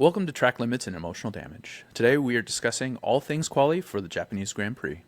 Welcome to Track Limits and Emotional Damage. Today we are discussing all things quali for the Japanese Grand Prix.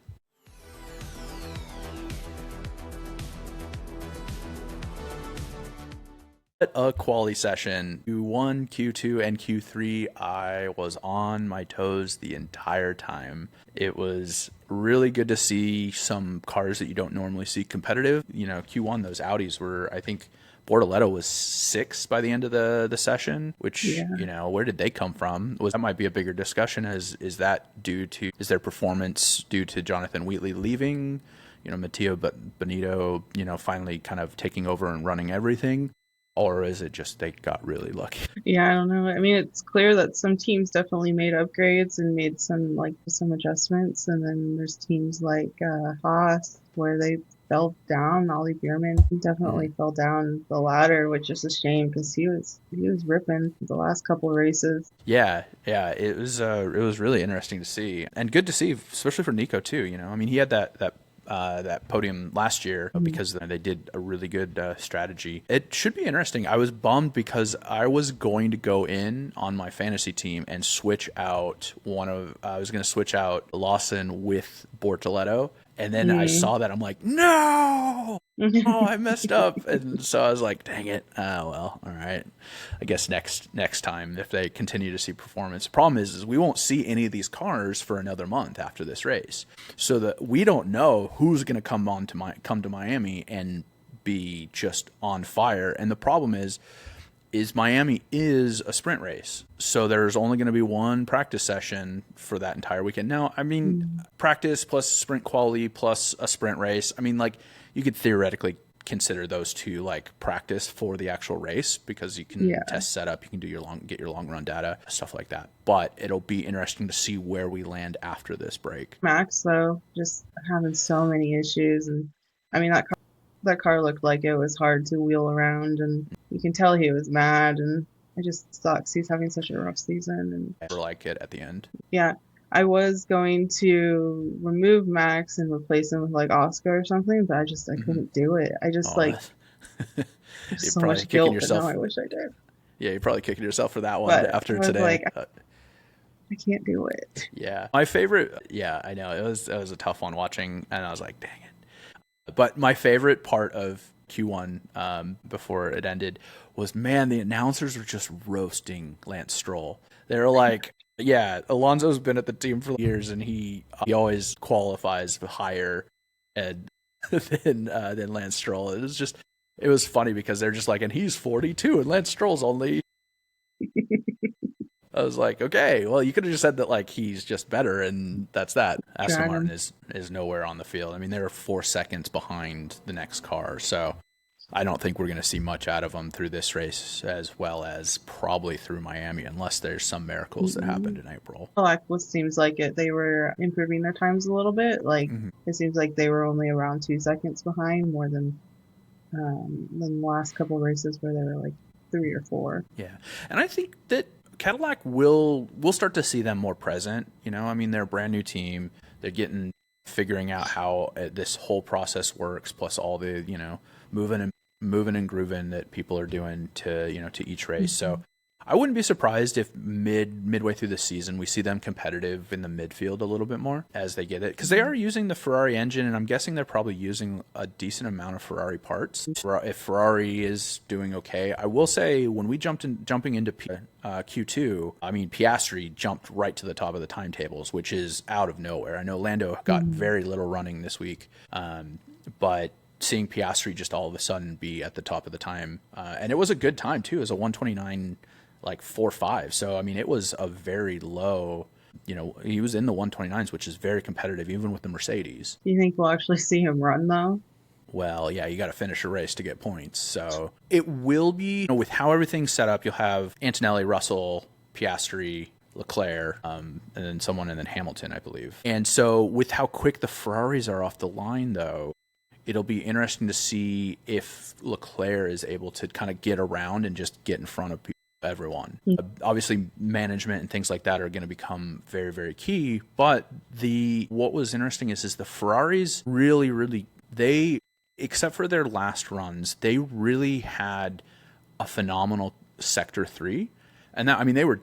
A quali session. Q1, Q2, and Q3, I was on my toes the entire time. It was really good to see some cars that you don't normally see competitive. You know, Q1, those Audis were, I think, Bortoletto was 6 by the end of the session, which, you know, where did they come from? That might be a bigger discussion. Is their performance due to Jonathan Wheatley leaving? You know, Matteo Benito, you know, finally kind of taking over and running everything? Or is it just they got really lucky? Yeah, I don't know. I mean, it's clear that some teams definitely made upgrades and made some adjustments, and then there's teams like Haas where they fell down. Ollie Bierman definitely fell down the ladder, which is a shame because he was ripping the last couple of races. Yeah, it was really interesting to see and good to see, especially for Nico too. You know, I mean, he had that podium last year because they did a really good strategy. It should be interesting. I was bummed because I was going to go in on my fantasy team and switch out I was going to switch out Lawson with Bortoletto. And then I saw that. I'm like, no! Oh, I messed up. And so I was like, dang it. Oh, well, all right. I guess next time if they continue to see performance. The problem is we won't see any of these cars for another month after this race. So that we don't know who's going to come to Miami and be just on fire. And the problem is Miami is a sprint race. So there's only going to be one practice session for that entire weekend. Now, I mean, practice plus sprint quality plus a sprint race. I mean, like, you could theoretically consider those two like practice for the actual race because you can test setup, you can do get your long run data, stuff like that. But it'll be interesting to see where we land after this break. Max, though, just having so many issues, and I mean that car looked like it was hard to wheel around, and you can tell he was mad, and it just sucks. He's having such a rough season, and Or like it at the end. yeah, I was going to remove Max and replace him with like Oscar or something, but I couldn't do it. I just Oh, like there's you're so probably much kicking guilt, but now yourself. I wish I did. Yeah, you're probably kicking yourself for that one But after I was today. like, I can't do it. Yeah, my favorite. Yeah, I know it was a tough one watching, and I was like, dang it. But my favorite part of Q1 before it ended was, man, the announcers were just roasting Lance Stroll. They were like, yeah, Alonso's been at the team for years, and he always qualifies higher and than Lance Stroll. It was funny because they're just like, and he's 42, and Lance Stroll's only. I was like, okay, well, you could have just said that like he's just better, and that's that. Aston Martin Dragon. is nowhere on the field. I mean, they're 4 seconds behind the next car, so I don't think we're going to see much out of them through this race, as well as probably through Miami, unless there's some miracles that happened in April. Like what seems like it, they were improving their times a little bit. Like it seems like they were only around 2 seconds behind, more than the last couple of races where they were like 3 or 4. Yeah, and I think that Cadillac we'll start to see them more present. You know, I mean, they're a brand new team. They're figuring out how this whole process works, plus all the moving and grooving that people are doing to each race. So I wouldn't be surprised if midway through the season we see them competitive in the midfield a little bit more as they get it, because they are using the Ferrari engine, and I'm guessing they're probably using a decent amount of Ferrari parts. If Ferrari is doing okay, I will say when we jumping into Q2, I mean, Piastri jumped right to the top of the timetables, which is out of nowhere. I know Lando got very little running this week, but seeing Piastri just all of a sudden be at the top of the time, and it was a good time too. It was a 129 like 4.5. So I mean, it was a very low. You know, he was in the 129s, which is very competitive even with the Mercedes. Do you think we'll actually see him run though? Well, yeah, you got to finish a race to get points. So it will be, with how everything's set up, you'll have Antonelli, Russell, Piastri, Leclerc, and then Hamilton, I believe. And so with how quick the Ferraris are off the line, though, it'll be interesting to see if Leclerc is able to kind of get around and just get in front of everyone. Obviously, management and things like that are going to become very, very key. But what was interesting is the Ferraris really, they, except for their last runs, they really had a phenomenal sector 3. And that, I mean, they were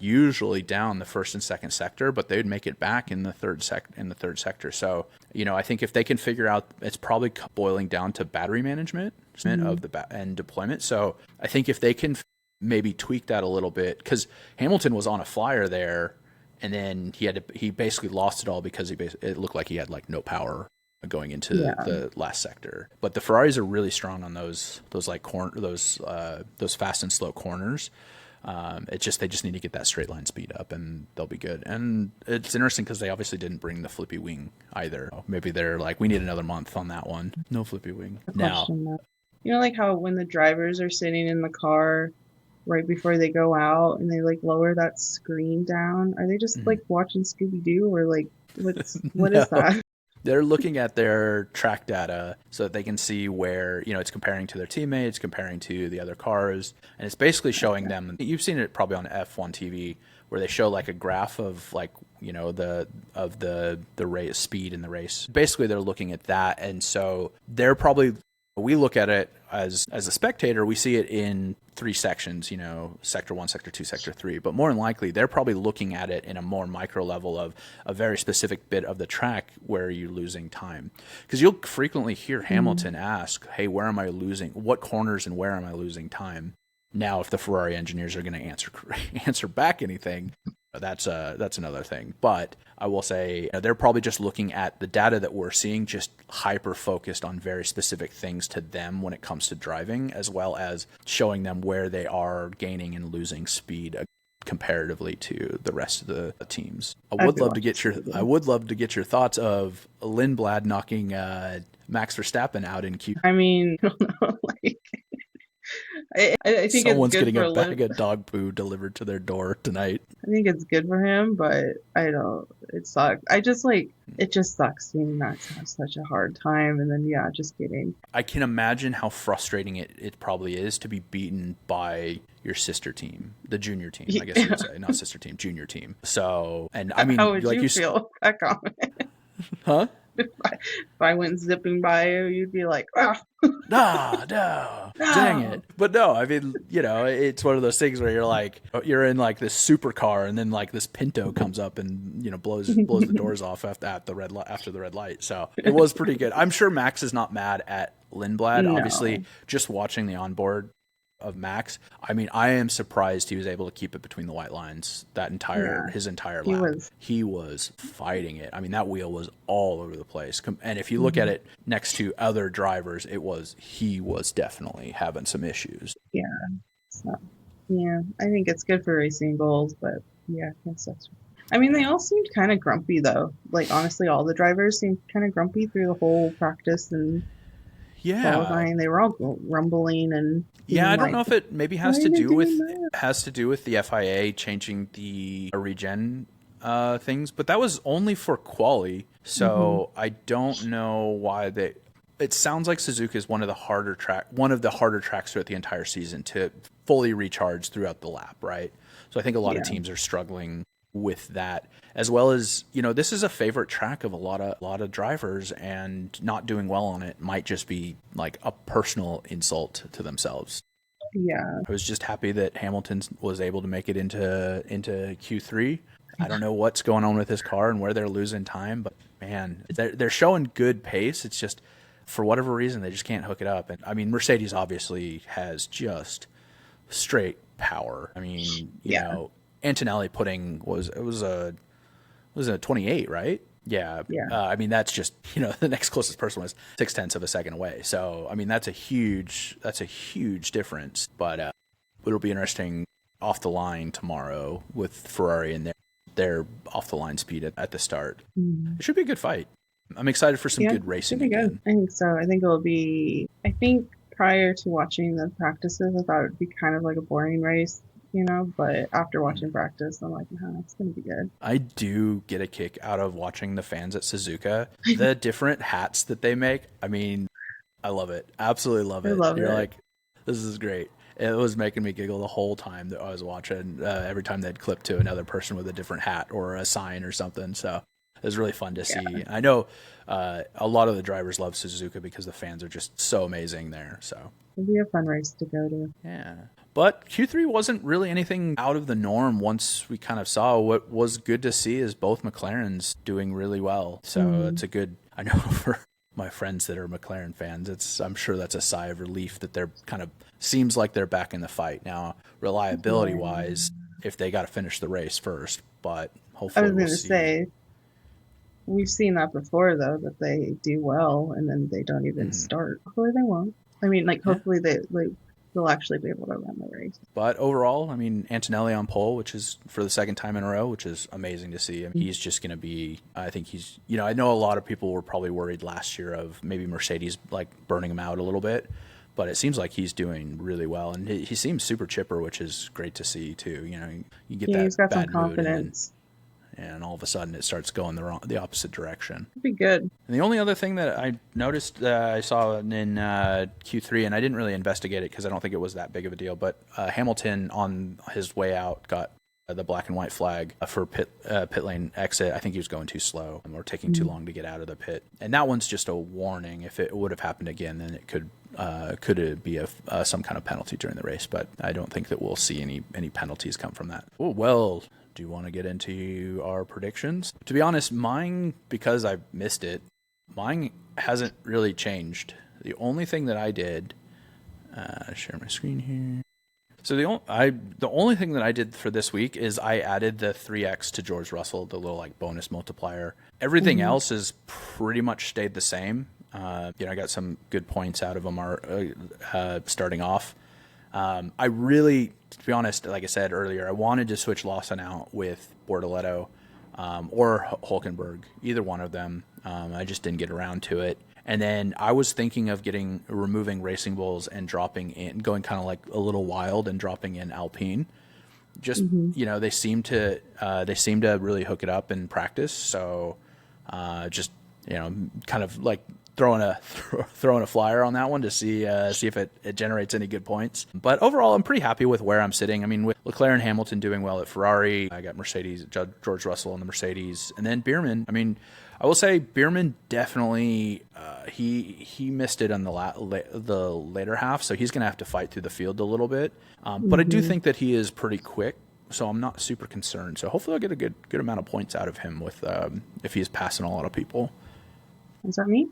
usually down the first and second sector, but they'd make it back in the third sector. So, I think if they can figure out, it's probably boiling down to battery management of and deployment. So I think if they can maybe tweak that a little bit, because Hamilton was on a flyer there, and then he basically lost it all because it looked like he had like no power going into the last sector. But the Ferraris are really strong on those fast and slow corners. They just need to get that straight line speed up, and they'll be good. And it's interesting because they obviously didn't bring the flippy wing either. Maybe they're like, we need another month on that one. No flippy wing now. Like how when the drivers are sitting in the car right before they go out and they like lower that screen down, are they just like watching Scooby-Doo, or like what is that? They're looking at their track data so that they can see where, it's comparing to their teammates, comparing to the other cars. And it's basically showing them, you've seen it probably on F1 TV, where they show like a graph of like, the race speed in the race. Basically, they're looking at that. And so we look at it as a spectator, we see it in three sections, sector 1, sector 2, sector 3, but more than likely they're probably looking at it in a more micro level of a very specific bit of the track where you're losing time. Because you'll frequently hear Hamilton ask, hey, where am I losing? What corners and where am I losing time? Now, if the Ferrari engineers are going to answer back anything, that's another thing. But I will say they're probably just looking at the data that we're seeing, just hyper focused on very specific things to them when it comes to driving, as well as showing them where they are gaining and losing speed comparatively to the rest of the teams. I would love to get your thoughts of Lindblad knocking Max Verstappen out in Q. I mean, I don't know, like. I think someone's it's good getting for a bag of dog poo delivered to their door tonight. I think it's good for him, but it sucks. It just sucks seeing Max have such a hard time, and then just kidding. I can imagine how frustrating it probably is to be beaten by your sister team, the junior team, I guess you would say, not sister team, junior team. So, and I mean, how would you feel that comment? Huh? If I went zipping by you, you'd be like, ah. No, dang it. But no, I mean, it's one of those things where you're in like this supercar, and then like this Pinto comes up and, blows the doors off after the red light. So it was pretty good. I'm sure Max is not mad at Lindblad. No. Obviously, just watching the onboard of Max, I mean, I am surprised he was able to keep it between the white lines his entire lap. He was fighting it. I mean, that wheel was all over the place. And if you look at it next to other drivers, he was definitely having some issues. Yeah. I think it's good for racing goals, but that's I mean, they all seemed kind of grumpy though. Like, honestly, all the drivers seemed kind of grumpy through the whole practice and qualifying. They were all rumbling and I don't know if it maybe has to do with the FIA changing the regen things, but that was only for quali, so I don't know why they. It sounds like Suzuka is one of the harder tracks throughout the entire season to fully recharge throughout the lap, right? So I think a lot of teams are struggling with that, as well as, this is a favorite track of a lot of drivers, and not doing well on it might just be like a personal insult to themselves. Yeah. I was just happy that Hamilton was able to make it into Q3. I don't know what's going on with his car and where they're losing time, but man, they're showing good pace. It's just, for whatever reason, they just can't hook it up. And I mean, Mercedes obviously has just straight power. I mean, you know, Antonelli was a 28, right? Yeah. I mean, that's just, the next closest person was 0.6 of a second away. So, I mean, that's a huge difference. But it'll be interesting off the line tomorrow with Ferrari and their off the line speed at the start. It should be a good fight. I'm excited for some good racing again. I think so. I think prior to watching the practices, I thought it would be kind of like a boring race. But after watching practice, I'm like, it's going to be good. I do get a kick out of watching the fans at Suzuka. The different hats that they make. I mean, I love it. Absolutely love it. You're like, this is great. It was making me giggle the whole time that I was watching. Every time they'd clip to another person with a different hat or a sign or something. So it was really fun to see. I know a lot of the drivers love Suzuka because the fans are just so amazing there. So it'll be a fun race to go to. Yeah. But Q3 wasn't really anything out of the norm once we kind of saw. What was good to see is both McLarens doing really well. So it's a good, I know for my friends that are McLaren fans, I'm sure that's a sigh of relief that they're kind of, seems like they're back in the fight. Now, reliability wise, if they got to finish the race first, but I hopefully was we'll gonna see. say, we've seen that before though, that they do well and then they don't even start. Hopefully they won't. I mean, like Yeah. hopefully they'll actually be able to run the race. But overall, I mean, Antonelli on pole, which is for the second time in a row, which is amazing to see. I mean, he's just going to be, I think he's, I know a lot of people were probably worried last year of maybe Mercedes like burning him out a little bit, but it seems like he's doing really well. And he seems super chipper, which is great to see too. You get Yeah, that he's got some bad mood confidence. and all of a sudden it starts going the opposite direction. It'd be good. And the only other thing that I noticed I saw in Q3, and I didn't really investigate it because I don't think it was that big of a deal, but Hamilton on his way out got the black and white flag for pit lane exit. I think he was going too slow or taking too long to get out of the pit. And that one's just a warning. If it would have happened again, then it could it be some kind of penalty during the race. But I don't think that we'll see any penalties come from that. Oh, well, do you want to get into our predictions? To be honest, mine, because I missed it, mine hasn't really changed. The only thing that I did, share my screen here. So the only thing that I did for this week is I added the 3x to George Russell, the little like bonus multiplier. Everything else is pretty much stayed the same. I got some good points out of them starting off. I really, to be honest, like I said earlier, I wanted to switch Lawson out with Bortoletto or Hulkenberg, either one of them. I just didn't get around to it. And then I was thinking of removing Racing Bulls and going kind of like a little wild and dropping in Alpine. Just they seem to really hook it up in practice. So just kind of like throwing a flyer on that one to see if it generates any good points. But overall, I'm pretty happy with where I'm sitting. I mean, with Leclerc and Hamilton doing well at Ferrari, I got Mercedes, George Russell on the Mercedes, and then Bierman. I mean, I will say Bierman definitely he missed it on the later half, so he's going to have to fight through the field a little bit. But I do think that he is pretty quick, so I'm not super concerned. So hopefully I'll get a good amount of points out of him with if he's passing a lot of people. Is that me?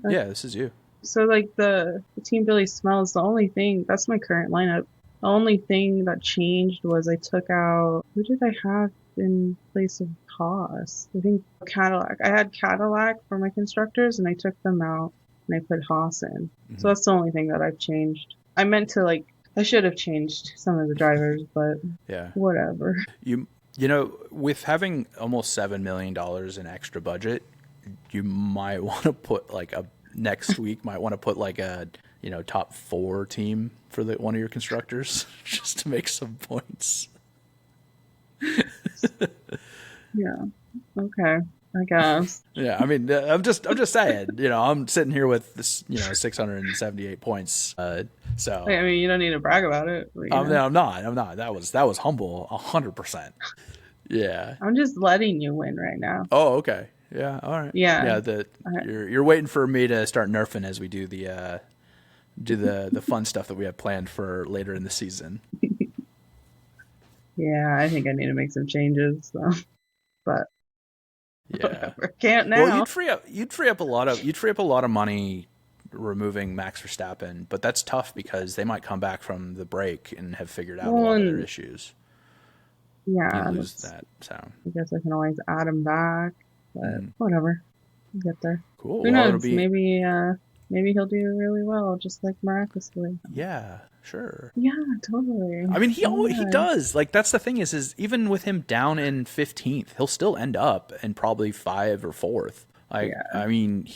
Yeah, this is you. So like the Team Billy Smells, the only thing, that's my current lineup. The only thing that changed was I took out, who did I have in place of Haas? I think Cadillac. I had Cadillac for my constructors and I took them out and I put Haas in. So that's the only thing that I've changed. I meant to I should have changed some of the drivers, but yeah, whatever. With having almost $7 million in extra budget, you might want to put next week might want to put a top 4 team for one of your constructors just to make some points. Yeah. Okay. I guess. Yeah, I mean, I'm just saying. I'm sitting here with this, 678 points. So I mean, you don't need to brag about it. But, I'm not. That was humble, 100%. Yeah. I'm just letting you win right now. Oh, okay. Yeah. All right. Yeah. You're waiting for me to start nerfing as we do the fun stuff that we have planned for later in the season. Yeah, I think I need to make some changes. So. But yeah, whatever. Can't now. Well, you'd free up a lot of money removing Max Verstappen, but that's tough because they might come back from the break and have figured out a lot of their issues. Yeah, you lose that. So I guess I can always add him back, but whatever, we'll get there. Cool. Who knows? Maybe he'll do really well, just like miraculously. Yeah, sure. Yeah, totally. I mean, he does. Like that's the thing is even with him down in 15th, he'll still end up in probably 5 or 4th. I mean,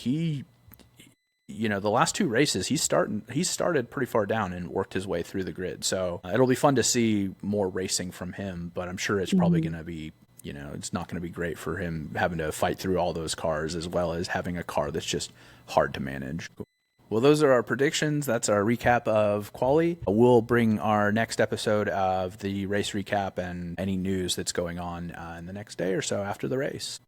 the last 2 races he started pretty far down and worked his way through the grid. So it'll be fun to see more racing from him, but I'm sure it's probably going to be, it's not going to be great for him having to fight through all those cars as well as having a car that's just hard to manage. Well, those are our predictions. That's our recap of Quali. We'll bring our next episode of the race recap and any news that's going on in the next day or so after the race.